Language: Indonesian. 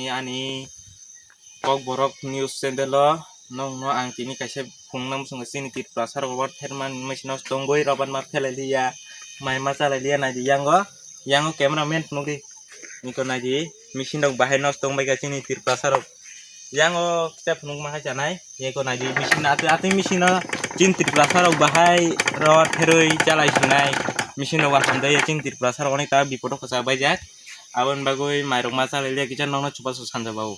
tini ani kok borok news channel nong no ang tini kaisa phungnam sunga sini tit prasar robot herman machine stongoi roban ma phelailiya mai ma chalailiya nai yango cameraman nugi niko nai machine dok bahai nos tongbai ga sini tit prasar yango kita phunung ma janai yeko nai machine ati machine chin tit prasar bahai ro theroi chalai sunai machine wa handai chin tit prasar onek ta bipodo khasa baijak abon bagoi mairok ma chalailiya kicha nongno chupasu sanjabao